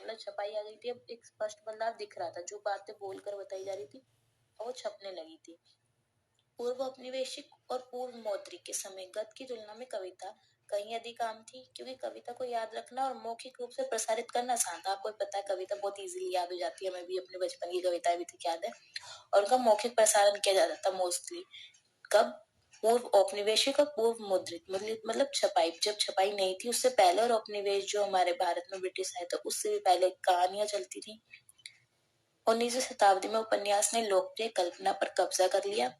मतलब छपाई आ गई थी, अब एक स्पष्ट बदलाव दिख रहा था, जो बातें बोलकर बताई जा रही थी वो छपने लगी थी। पूर्व औपनिवेशिक और पूर्व मौद्रिक के समय गद्य की तुलना में कविता कहीं अधिक आम थी, क्योंकि कविता को याद रखना और मौखिक रूप से प्रसारित करना आसान था। आपको पता है कविता बहुत इजीली याद हो जाती है, हमें भी अपने बचपन की कविताएं भी तक याद है, और उनका मौखिक प्रसारण किया जाता था मोस्टली। कब? पूर्व औपनिवेशिक और पूर्व मुद्रित, मतलब छपाई, जब छपाई नहीं थी उससे पहले, और औपनिवेश जो हमारे भारत में ब्रिटिश आए थे उससे भी पहले कहानियां चलती थी। 19वीं शताब्दी में उपन्यास ने लोकप्रिय कल्पना पर कब्जा कर लिया।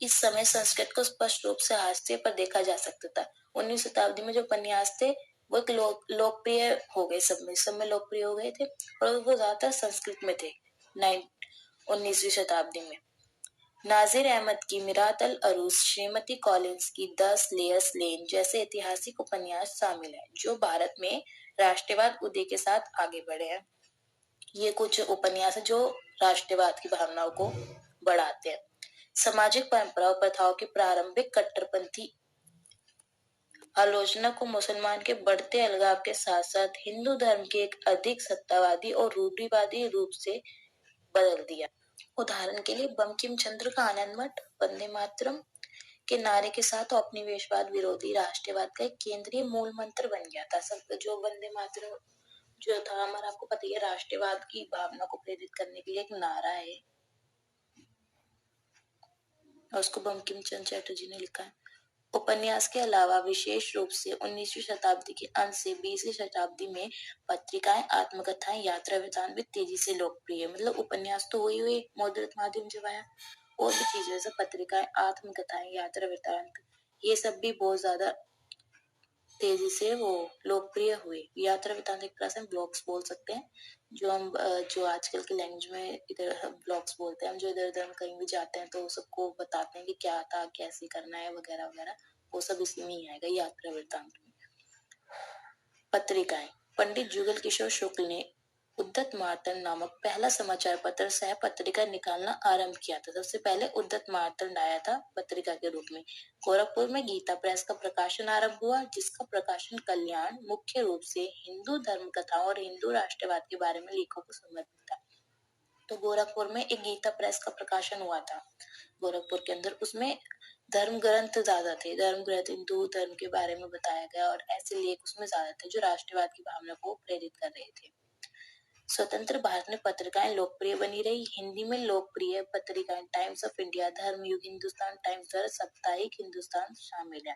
इस समय संस्कृत को स्पष्ट रूप से हाशिए पर देखा जा सकता था। 19वीं शताब्दी में जो उपन्यास थे वो एक लोकप्रिय हो गए, सब में लोकप्रिय हो गए थे, और वो ज्यादातर संस्कृत में थे। 19वीं शताब्दी में नाजिर अहमद की मिरात अल अरूस, श्रीमती कॉलिंस की 10 लेयर्स लेन जैसे ऐतिहासिक उपन्यास शामिल हैं, जो भारत में राष्ट्रवाद उदय के साथ आगे बढ़े हैं। ये कुछ उपन्यास जो राष्ट्रवाद की भावनाओं को बढ़ाते हैं। सामाजिक परंपरा और प्रथाओं की प्रारंभिक कट्टरपंथी आलोचना को मुसलमान के बढ़ते अलगाव के साथ साथ हिंदू धर्म के एक अधिक सत्तावादी और रूढ़िवादी रूप से बदल दिया। उदाहरण के लिए बंकिम चंद्र का आनंद मठ वंदे मातरम के नारे के साथ औपनिवेशवाद विरोधी राष्ट्रवाद का एक केंद्रीय मूल मंत्र बन गया था। सब जो वंदे मातरम जो था हमारा, आपको पता ही है, राष्ट्रवाद की भावना को प्रेरित करने के लिए एक नारा है, और उसको बंकिम चंद्र चटर्जी ने लिखा है। उपन्यास के अलावा विशेष रूप से 19वीं शताब्दी के अंत से 20वीं शताब्दी में पत्रिकाएं, आत्मकथाएं, यात्रा वृत्तांत भी तेजी से लोकप्रिय, मतलब उपन्यास तो हुई मुद्रित माध्यम जब आया, और भी चीजें जैसे पत्रिकाएं, आत्मकथाएं, यात्रा वृत्तांत, ये सब भी बहुत ज्यादा तेजी से वो लोकप्रिय हुए। यात्रा वृत्तांत एक तरह से ब्लॉग्स बोल सकते हैं, जो हम जो आजकल के लैंग्वेज में इधर ब्लॉग्स बोलते हैं, हम जो इधर उधर कहीं भी जाते हैं तो सबको बताते हैं कि क्या था, कैसे करना है, वगैरह वगैरह, वो सब इसी में ही आएगा, यात्रा वृत्तांत में। पत्रिकाएं, पंडित जुगल किशोर शुक्ल ने उद्धत मार्तंड नामक पहला समाचार पत्र सह पत्रिका निकालना आरंभ किया था। सबसे पहले उद्धत मार्तंड आया था पत्रिका के रूप में। गोरखपुर में गीता प्रेस का प्रकाशन आरंभ हुआ, जिसका प्रकाशन कल्याण मुख्य रूप से हिंदू धर्म कथाओं और हिंदू राष्ट्रवाद के बारे में लेखों को समर्पित था। तो गोरखपुर में एक गीता प्रेस का प्रकाशन हुआ था गोरखपुर के अंदर, उसमें धर्म ग्रंथ ज्यादा थे, धर्म ग्रंथ हिंदू धर्म के बारे में बताया गया, और ऐसे लेख उसमें ज्यादा थे जो राष्ट्रवाद की भावना को प्रेरित कर रहे थे। स्वतंत्र भारत में पत्रिकाएं लोकप्रिय बनी रही। हिंदी में लोकप्रिय पत्रिकाएं Times of India, Dharmyug Hindustan Times और साप्ताहिक हिंदुस्तान शामिल है।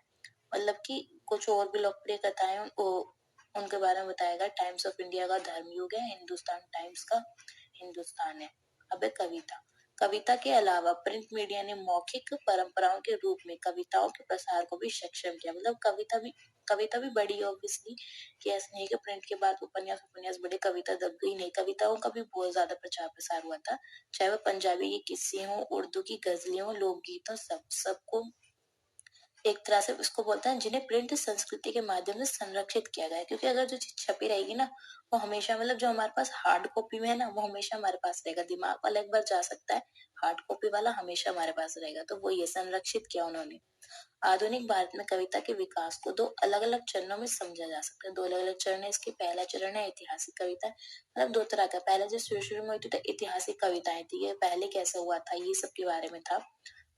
मतलब कि कुछ और भी लोकप्रिय कथाएं उनके बारे में बताया गया। टाइम्स ऑफ इंडिया का धर्मयुग है, हिंदुस्तान टाइम्स का हिंदुस्तान है। अब है कविता के अलावा प्रिंट मीडिया ने मौखिक परंपराओं के रूप में कविताओं के प्रसार को भी सक्षम किया। मतलब कविता भी बढ़ी ऑब्वियसली, कि ऐसा नहीं कि प्रिंट के बाद उपन्यास बड़े, कविता दब गई, नहीं, कविताओं का भी बहुत ज्यादा प्रचार प्रसार हुआ था, चाहे वो पंजाबी की किस्से हो, उर्दू की गजलें हो, लोकगीत हो, सबको एक तरह से उसको बोलते हैं जिन्हें प्रिंट संस्कृति के माध्यम से संरक्षित किया गया है। क्योंकि अगर जो चीज छपी रहेगी ना, वो हमेशा, मतलब जो हमारे पास हार्ड कॉपी में है ना, वो हमेशा हमारे पास रहेगा। दिमाग वाला एक बार जा सकता है, हार्ड कॉपी वाला हमेशा हमारे पास रहेगा। तो वो ये संरक्षित किया उन्होंने। आधुनिक भारत में कविता के विकास को दो अलग अलग चरणों में समझा जा सकता है। दो अलग अलग चरण है इसके। पहला चरण है ऐतिहासिक कविता, मतलब दो तरह का। पहले जो शुरू में हुई थी तो ऐतिहासिक कविताएं थी, ये पहले कैसे हुआ था ये सब के बारे में था।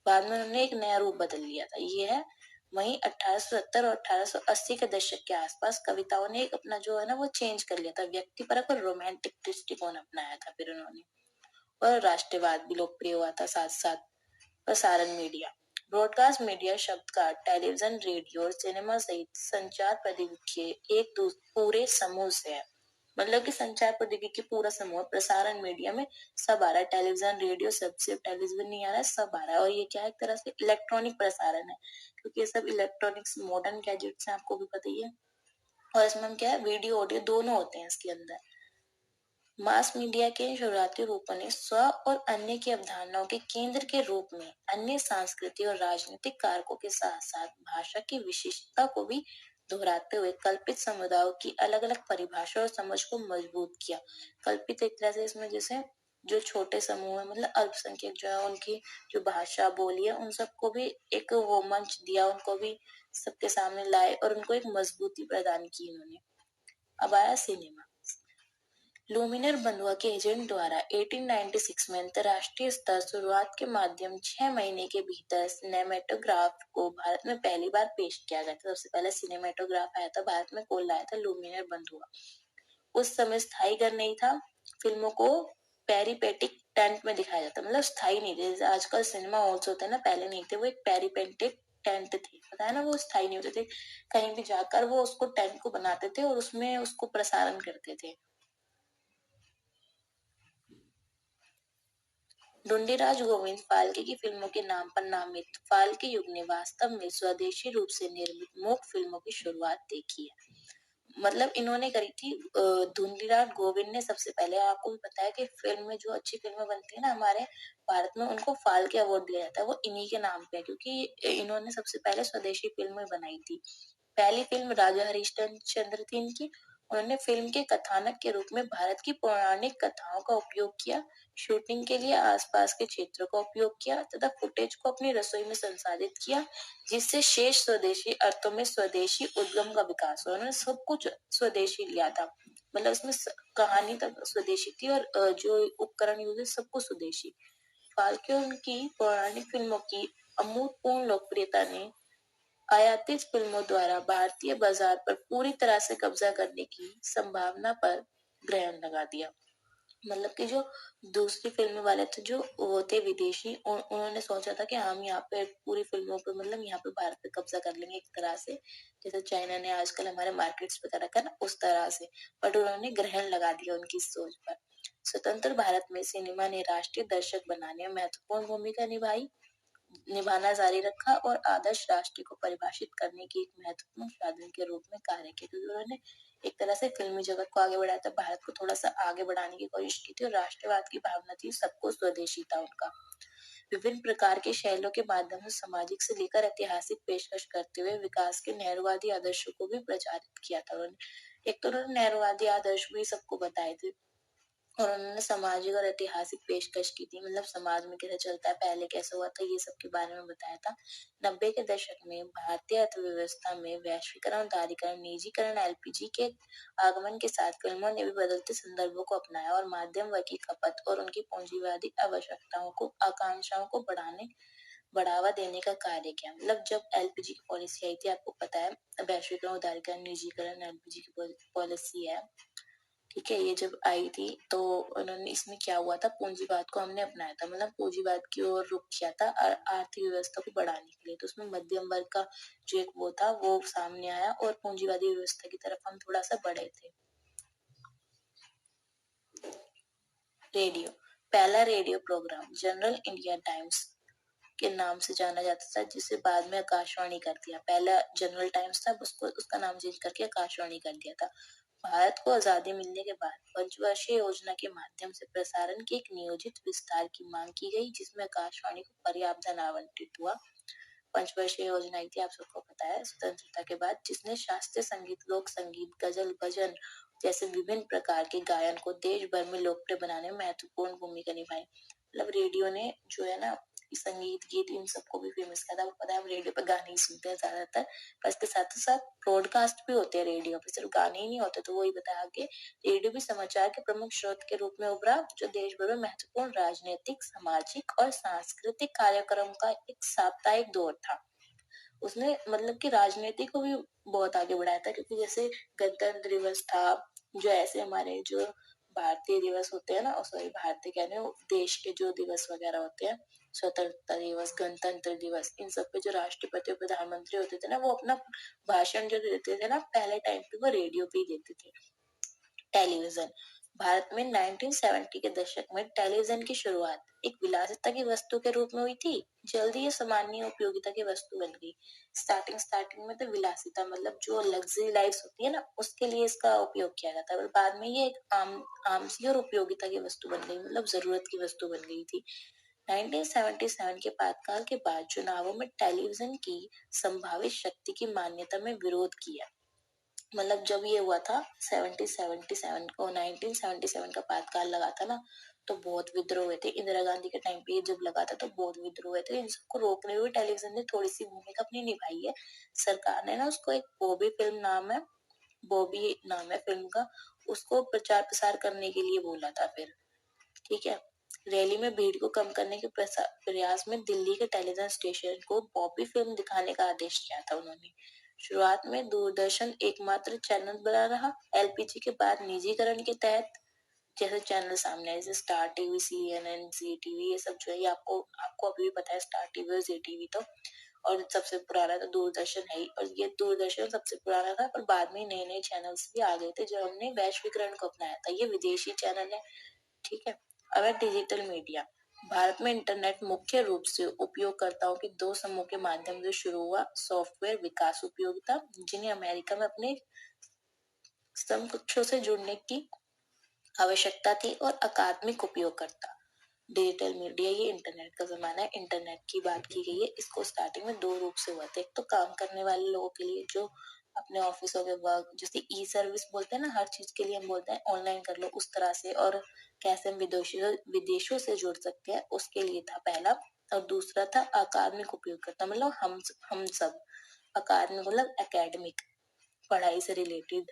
बाद में उन्होंने एक नया रूप बदल लिया था, ये है। वहीं 1870 और 1880 के दशक के आसपास कविताओं ने एक अपना जो है ना वो चेंज कर लिया था, व्यक्तिपरक और रोमांटिक दृष्टिकोण अपनाया था फिर उन्होंने। और राष्ट्रवाद भी लोकप्रिय हुआ था साथ साथ। प्रसारण मीडिया, ब्रॉडकास्ट मीडिया शब्द का टेलीविजन, रेडियो और सिनेमा सहित संचार प्रौद्योगिकी के एक पूरे समूह से है। मतलब कि संचार प्रौद्योगिकी पूरा समूह। प्रसारण मीडिया में सब आ रहा है, टेलीविजन, रेडियो, सब, सिर्फ टेलीविजन नहीं आ रहा है, सब आ रहा है। और ये क्या है, एक तरह से इलेक्ट्रॉनिक प्रसारण है, क्योंकि ये सब इलेक्ट्रॉनिक्स मॉडर्न गैजेट्स हैं, आपको भी पता ही है। और इसमें हम क्या है, वीडियो ऑडियो दोनों होते हैं इसके अंदर। मास मीडिया के शुरुआती रूपों ने स्व और अन्य की अवधारणाओं के केंद्र के रूप में अन्य सांस्कृतिक और राजनीतिक कारकों के साथ साथ भाषा की विशिष्टता को भी दोहराते हुए कल्पित समुदायों की अलग अलग परिभाषा और समझ को मजबूत किया। कल्पित एक तरह से इसमें जैसे जो छोटे समूह है, मतलब अल्पसंख्यक जो है, उनकी जो भाषा बोली है, उन सबको भी एक वो मंच दिया, उनको भी सबके सामने लाए और उनको एक मजबूती प्रदान की इन्होंने। अब आया सिनेमा। लुमिनर बंधुआ के एजेंट द्वारा 1896 में अंतर्राष्ट्रीय स्तर शुरुआत के माध्यम 6 महीने के भीतर सिनेमेटोग्राफ को भारत में पहली बार पेश किया गया था। सबसे पहले सिनेमेटोग्राफ आया था भारत में, कौन लाया था? लुमिनर बंधुआ। उस समय स्थायी घर नहीं था, फिल्मों को पेरिपेटिक टेंट में दिखाया जाता, मतलब स्थायी नहीं थे। जैसे आजकल सिनेमा हॉल्स होते हैं ना, पहले नहीं थे, वो एक पेरिपेटिक टेंट थे, पता है ना, वो स्थायी नहीं होते थे। कहीं भी जाकर वो उसको टेंट को बनाते थे और उसमें उसको प्रसारण करते थे। ढूंढीराज गोविंद फाल्के की फिल्मों के नाम पर नामित फाल्के युग ने वास्तव में स्वदेशी रूप से निर्मित मूक फिल्मों की शुरुआत देखी है। मतलब इन्होंने करी थी। ढूंढीराज गोविंद ने सबसे पहले, आपको भी पता है कि फिल्म में जो अच्छी फिल्में बनती है ना हमारे भारत में, उनको फाल्के अवार्ड दिया जाता है, वो इन्हीं के नाम पे है, क्योंकि इन्होंने सबसे पहले स्वदेशी फिल्में बनाई थी। पहली फिल्म राजा हरिश्चंद्र थी इनकी। उन्होंने फिल्म के कथानक के रूप में भारत की पौराणिक कथाओं का उपयोग किया, शूटिंग के लिए आसपास के क्षेत्रों का उपयोग किया तथा फुटेज को अपनी रसोई में संसाधित किया, जिससे शेष स्वदेशी अर्थों में स्वदेशी उद्गम का विकास हुआ। उन्होंने सब कुछ स्वदेशी लिया था, मतलब इसमें कहानी तक स्वदेशी थी और जो उपकरण यूज है सब कुछ स्वदेशी। फाल्के उनकी पौराणिक फिल्मों की अभूतपूर्व लोकप्रियता ने आयातित फिल्मों द्वारा भारतीय बाजार पर पूरी तरह से कब्जा करने की संभावना पर ग्रहण लगा दिया। मतलब कि जो दूसरी फिल्म वाले थे, जो वो थे विदेशी, उन्होंने सोचा था कि हम यहाँ पे पूरी फिल्मों पे, मतलब यहाँ पे भारत पे कब्जा कर लेंगे एक तरह से, जैसे चाइना ने आजकल हमारे मार्केट्स पे कर रखा है ना, उस तरह से। बट उन्होंने ग्रहण लगा दिया उनकी सोच पर। स्वतंत्र भारत में सिनेमा ने राष्ट्रीय दर्शक बनाने में महत्वपूर्ण भूमिका निभाना जारी रखा और आदर्श राष्ट्र को परिभाषित करने की एक महत्वपूर्ण साधन के रूप में कार्य किया, क्योंकि उन्होंने एक तरह से फिल्मी जगत को आगे बढ़ाया था, भारत को थोड़ा सा आगे बढ़ाने की कोशिश की थी और राष्ट्रवाद की भावना थी, सबको स्वदेशी था उनका। विभिन्न प्रकार के शैलियों के माध्यम से सामाजिक से लेकर ऐतिहासिक पेशकश करते हुए विकास के नेहरूवादी आदर्शों को भी प्रचारित किया था उन्होंने। एक तो उन्होंने नेहरूवादी आदर्श भी सबको बताए थे और उन्होंने सामाजिक और ऐतिहासिक पेशकश की थी, मतलब समाज में कैसे चलता है, पहले कैसे हुआ था, ये सब के बारे में बताया था। 90 के दशक में भारतीय अर्थव्यवस्था में वैश्वीकरण, उदारीकरण, निजीकरण, एलपीजी के आगमन के साथ फिल्मों ने भी बदलते संदर्भों को अपनाया और माध्यम वर्ग की खपत और उनकी पूंजीवादी आवश्यकताओं को, आकांक्षाओं को बढ़ावा देने का कार्य किया। मतलब जब एलपीजी की पॉलिसी आई थी, आपको पता है, वैश्वीकरण, उदारीकरण, निजीकरण, एलपीजी की पॉलिसी है, ठीक है, ये जब आई थी तो उन्होंने, इसमें क्या हुआ था, पूंजीवाद को हमने अपनाया था, मतलब पूंजीवाद की ओर रुख किया था आर्थिक व्यवस्था को बढ़ाने के लिए। तो उसमें मध्यम वर्ग का जो एक वो था वो सामने आया और पूंजीवादी व्यवस्था की तरफ हम थोड़ा सा बढ़े थे। रेडियो, पहला radio programme general India Times के नाम से जाना जाता था, जिसे बाद में आकाशवाणी कर दिया। पहला जनरल टाइम्स था, उसको उसका नाम चेंज करके आकाशवाणी कर दिया था। भारत को आजादी मिलने के बाद पंचवर्षीय योजना के माध्यम से प्रसारण के एक नियोजित विस्तार की मांग की गई, जिसमें आकाशवाणी को पर्याप्त धन आवंटित हुआ। पंचवर्षीय योजना आई थी, आप सबको पता है, स्वतंत्रता के बाद, जिसने शास्त्रीय संगीत, लोक संगीत, गजल, भजन जैसे विभिन्न प्रकार के गायन को देश भर में लोकप्रिय बनाने में महत्वपूर्ण भूमिका निभाई। मतलब रेडियो ने जो है ना संगीत, गीत, इन सबको भी फेमस किया था। आपको पता है हम रेडियो पे गाने ही सुनते हैं ज्यादातर, पर इसके साथ साथ ब्रॉडकास्ट भी होते हैं रेडियो पे, सिर्फ गाने ही नहीं होते। तो वही बताया कि रेडियो भी समाचार के प्रमुख स्रोत के रूप में उभरा, जो देश भर में महत्वपूर्ण राजनीतिक, सामाजिक और सांस्कृतिक कार्यक्रम का एक साप्ताहिक दौर था। उसने मतलब कि राजनीति को भी बहुत आगे बढ़ाया था, क्योंकि जैसे गणतंत्र दिवस था, जो ऐसे हमारे जो भारतीय दिवस होते हैं ना, सॉरी भारतीय कह रहे हो, देश के जो दिवस वगैरह होते हैं, स्वतंत्रता दिवस, गणतंत्र दिवस, इन सब पे जो राष्ट्रपति और प्रधानमंत्री होते थे ना, वो अपना भाषण जो देते थे ना पहले टाइम पे, वो रेडियो पे ही देते थे। टेलीविजन, भारत में 1970 के दशक में टेलीविजन की शुरुआत एक विलासिता की वस्तु के रूप में हुई थी। जल्दी ये सामान्य उपयोगिता की वस्तु बन गई। स्टार्टिंग में तो विलासिता, मतलब जो लग्जरी लाइफ होती है ना, उसके लिए इसका उपयोग किया जाता है, पर बाद में ये एक आमसी और उपयोगिता की वस्तु बन गई, मतलब जरूरत की वस्तु बन गई थी। 1977 के पातकाल के बाद चुनावों में टेलीविजन की संभावित शक्ति की मान्यता में विरोध किया। मतलब जब ये हुआ था 1977 को, 1977 का पातकाल लगा था ना, तो बहुत विद्रोह हुए थे। इंदिरा गांधी के टाइम पे जब लगा था तो बहुत विद्रोह हुए थे। इन सबको रोकने में टेलीविजन ने थोड़ी सी भूमिका अपनी निभाई है। सरकार ने ना उसको, एक बॉबी नाम है फिल्म का, उसको प्रचार प्रसार करने के लिए बोला था फिर, ठीक है। रैली में भीड़ को कम करने के प्रयास में दिल्ली के टेलीविजन स्टेशन को पॉपी फिल्म दिखाने का आदेश किया था उन्होंने। शुरुआत में दूरदर्शन एकमात्र चैनल बना रहा। एलपीजी के बाद निजीकरण के तहत जैसे चैनल सामने आए, जैसे स्टार टीवी, सीएनएन, जी टीवी, ये सब जो है, ये आपको आपको अभी भी पता है, स्टार टीवी और जी टीवी तो, और सबसे पुराना तो दूरदर्शन है ही, और ये दूरदर्शन सबसे पुराना था, पर बाद में नए नए चैनल्स भी आ गए थे जो हमने वैश्वीकरण को अपनाया था। ये विदेशी चैनल है, ठीक है। अब है डिजिटल मीडिया। भारत में इंटरनेट मुख्य रूप से उपयोगकर्ताओं के दो समूह के माध्यम से शुरू हुआ। सॉफ्टवेयर विकास उपयोगिता, जिन्हें अमेरिका में अपने समकक्षों से जुड़ने की आवश्यकता थी, और अकादमिक उपयोगकर्ता। डिजिटल मीडिया, ये इंटरनेट का जमाना है। इंटरनेट की बात की गई है, इसको स्टार्टिंग में दो रूप से हुआ था। एक तो काम करने वाले लोगों के लिए जो अपने ऑफिसों के वर्क, जैसे ई सर्विस बोलते हैं ना, हर चीज के लिए हम बोलते हैं ऑनलाइन कर लो, उस तरह से, और कैसे हम विदेशों से जुड़ सकते हैं, उसके लिए था पहला। और दूसरा था अकादमिक उपयोगकर्ता, मतलब हम सब। अकादमिक मतलब एकेडमिक, पढ़ाई से रिलेटेड।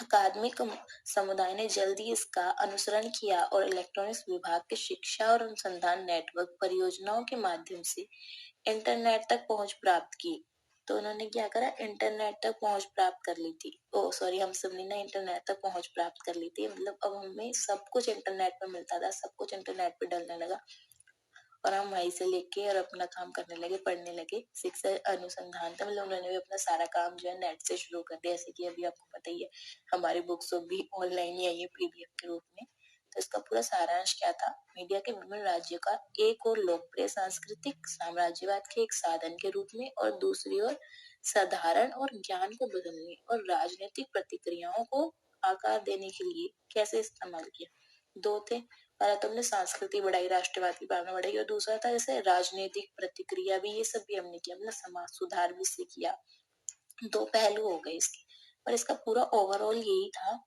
अकादमिक समुदाय ने जल्दी इसका अनुसरण किया और इलेक्ट्रॉनिक्स विभाग के शिक्षा और अनुसंधान नेटवर्क परियोजनाओं के माध्यम से इंटरनेट तक पहुंच प्राप्त की। तो उन्होंने क्या करा, इंटरनेट तक पहुंच प्राप्त कर ली थी। ओ सॉरी, हम सबने ना इंटरनेट तक पहुंच प्राप्त कर ली थी, मतलब अब हमें सब कुछ इंटरनेट पर मिलता था, सब कुछ इंटरनेट पे डलने लगा, और हम वहीं से लेके और अपना काम करने लगे, पढ़ने लगे। शिक्षा अनुसंधान था, मतलब उन्होंने भी अपना सारा काम जो है नेट से शुरू कर दिया, जैसे कि अभी आपको पता ही है, हमारी बुक्स भी ऑनलाइन ही आई है पीडीएफ के रूप में। तो इसका पूरा सारांश क्या था, मीडिया के विभिन्न राज्यों का एक और लोकप्रिय सांस्कृतिक साम्राज्यवाद के एक साधन के रूप में, और दूसरी ओर साधारण और ज्ञान को बदलने और राजनीतिक प्रतिक्रियाओं को आकार देने के लिए कैसे इस्तेमाल किया। दो थे, पहला तो हमने संस्कृति बढ़ाई, राष्ट्रवाद की भावना बढ़ाई, और दूसरा था जैसे राजनीतिक प्रतिक्रिया भी, ये सब भी हमने किया, मतलब समाज सुधार भी इससे किया। दो पहलू हो गए इसके, पर इसका पूरा ओवरऑल यही था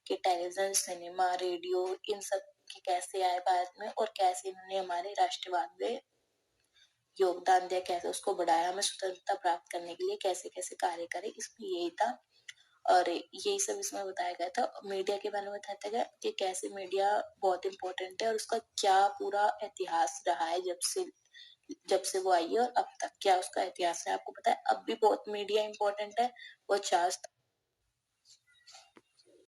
कि टेलीविजन, सिनेमा, रेडियो, इन सब के कैसे आए भारत में, और कैसे इन्होंने हमारे राष्ट्रवाद में योगदान दिया, कैसे उसको बढ़ाया, हमें स्वतंत्रता प्राप्त करने के लिए कैसे कैसे कार्य करे, इसमें यही था। और यही सब इसमें बताया गया था। मीडिया के बारे में बताया गया कि कैसे मीडिया बहुत इम्पोर्टेंट है, और उसका क्या पूरा इतिहास रहा है, जब से वो आई है और अब तक क्या उसका इतिहास है। आपको पता है अब भी बहुत मीडिया इम्पोर्टेंट है, वो 4